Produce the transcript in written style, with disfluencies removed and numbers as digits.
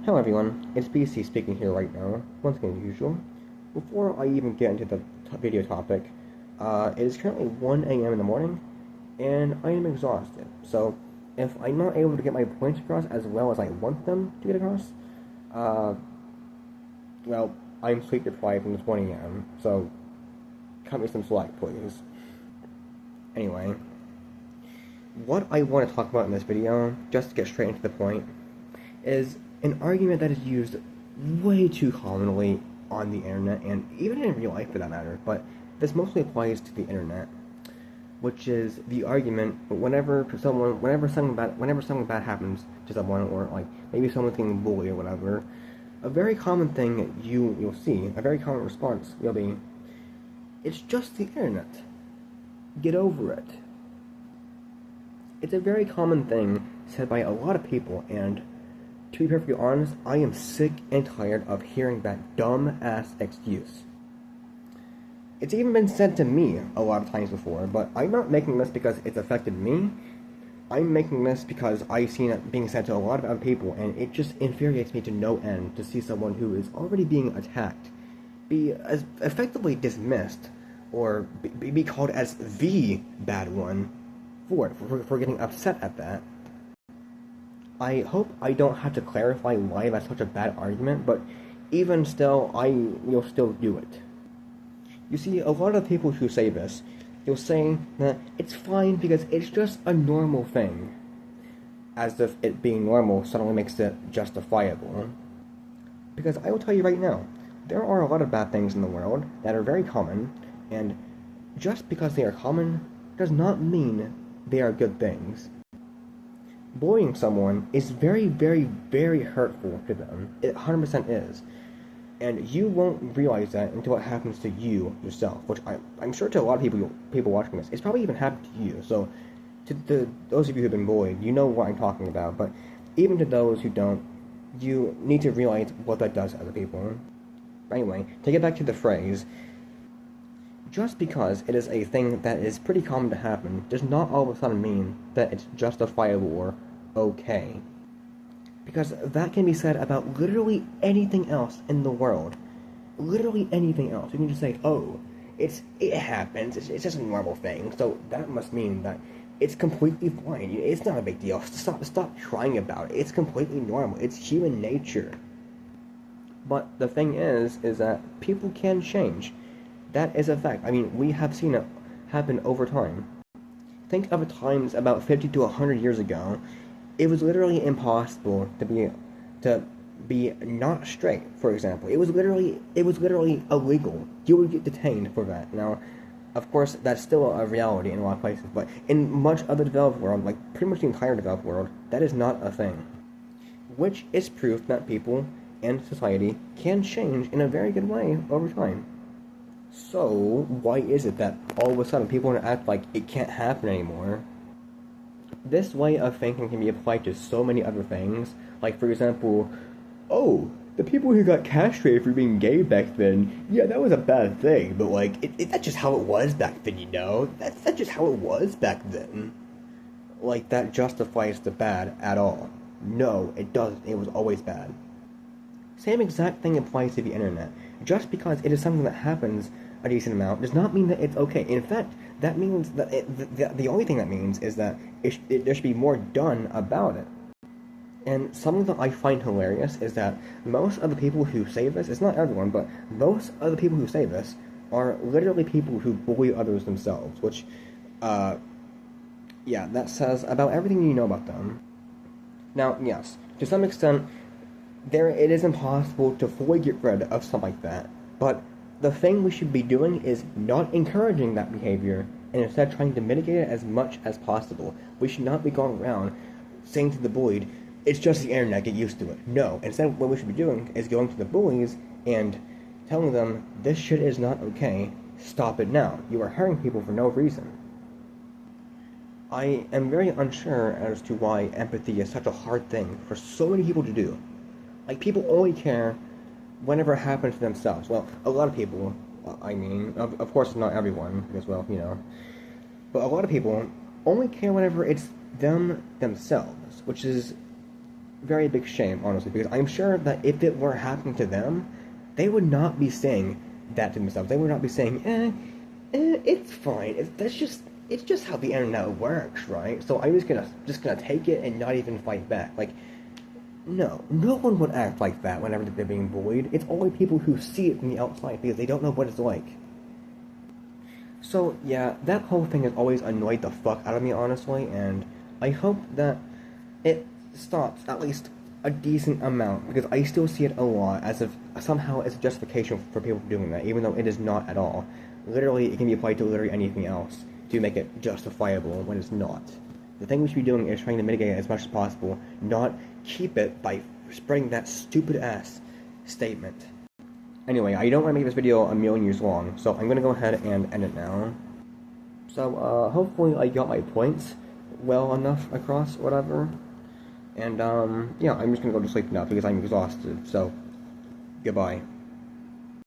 Hello everyone, it's BC speaking here right now, once again as usual. Before I even get into the video topic, it is currently 1 a.m. in the morning, and I am exhausted. So, if I'm not able to get my points across as well as I want them to get across, well, I'm sleep deprived from this 1 a.m., so cut me some slack, please. Anyway, what I want to talk about in this video, just to get straight into the point, is an argument that is used way too commonly on the internet, and even in real life for that matter, but this mostly applies to the internet, which is the argument whenever something bad happens to someone, or like maybe someone's getting bullied or whatever, a very common thing you'll see, a very common response will be, "It's just the internet. Get over it." It's a very common thing said by a lot of people, and to be perfectly honest, I am sick and tired of hearing that dumb-ass excuse. It's even been said to me a lot of times before, but I'm not making this because it's affected me. I'm making this because I've seen it being said to a lot of other people, and it just infuriates me to no end to see someone who is already being attacked be as effectively dismissed, or be called as the bad one for getting upset at that. I hope I don't have to clarify why that's such a bad argument, but even still, will still do it. You see, a lot of people who say this, they'll say that it's fine because it's just a normal thing, as if it being normal suddenly makes it justifiable. Because I will tell you right now, there are a lot of bad things in the world that are very common, and just because they are common does not mean they are good things. Bullying someone is very, very, very hurtful to them. It 100% is. And you won't realize that until it happens to you yourself, which I'm sure to a lot of people watching this, it's probably even happened to you. So, to those of you who have been bullied, you know what I'm talking about. But even to those who don't, you need to realize what that does to other people. Anyway, to get back to the phrase, just because it is a thing that is pretty common to happen does not all of a sudden mean that it's justifiable or okay. Because that can be said about literally anything else in the world. Literally anything else. You can just say, oh, it happens, it's just a normal thing, so that must mean that it's completely fine. It's not a big deal. Stop trying about it. It's completely normal. It's human nature. But the thing is that people can change. That is a fact. I mean, we have seen it happen over time. Think of times about 50 to 100 years ago. It was literally impossible to be not straight, for example. It was literally illegal. You would get detained for that. Now, of course, that's still a reality in a lot of places, but in much of the developed world, like pretty much the entire developed world, that is not a thing. Which is proof that people and society can change in a very good way over time. So, why is it that all of a sudden people want to act like it can't happen anymore? This way of thinking can be applied to so many other things, like for example, oh, the people who got castrated for being gay back then, yeah, that was a bad thing, but like, that's just how it was back then, you know? That's just how it was back then. Like, that justifies the bad at all. No, it doesn't. It was always bad. Same exact thing applies to the internet. Just because it is something that happens a decent amount does not mean that it's okay. In fact, that means that the only thing that means is that there should be more done about it. And something that I find hilarious is that most of the people who say this, it's not everyone, but most of the people who say this are literally people who bully others themselves, which, yeah, that says about everything you know about them. Now, yes, to some extent, it is impossible to fully get rid of something like that, but the thing we should be doing is not encouraging that behavior, and instead trying to mitigate it as much as possible. We should not be going around saying to the bullied, it's just the internet, get used to it. No, instead what we should be doing is going to the bullies and telling them, this shit is not okay, stop it now. You are hurting people for no reason. I am very unsure as to why empathy is such a hard thing for so many people to do. Like, people only care whenever it happens to themselves. Well, a lot of people, I mean, of course not everyone, because, well, you know, but a lot of people only care whenever it's themselves, which is very big shame, honestly, because I'm sure that if it were happening to them, they would not be saying that to themselves. They would not be saying, it's fine. It's just how the internet works, right? So I'm just gonna take it and not even fight back. Like, no one would act like that whenever they're being bullied. It's only people who see it from the outside because they don't know what it's like. So yeah, that whole thing has always annoyed the fuck out of me, honestly, and I hope that it stops at least a decent amount, because I still see it a lot as if somehow it's a justification for people doing that, even though it is not at all. Literally, it can be applied to literally anything else to make it justifiable when it's not. The thing we should be doing is trying to mitigate it as much as possible, not keep it by spreading that stupid-ass statement. Anyway, I don't want to make this video a million years long, so I'm going to go ahead and end it now. So, hopefully I got my points well enough across, whatever. And, yeah, I'm just going to go to sleep now because I'm exhausted, so, goodbye.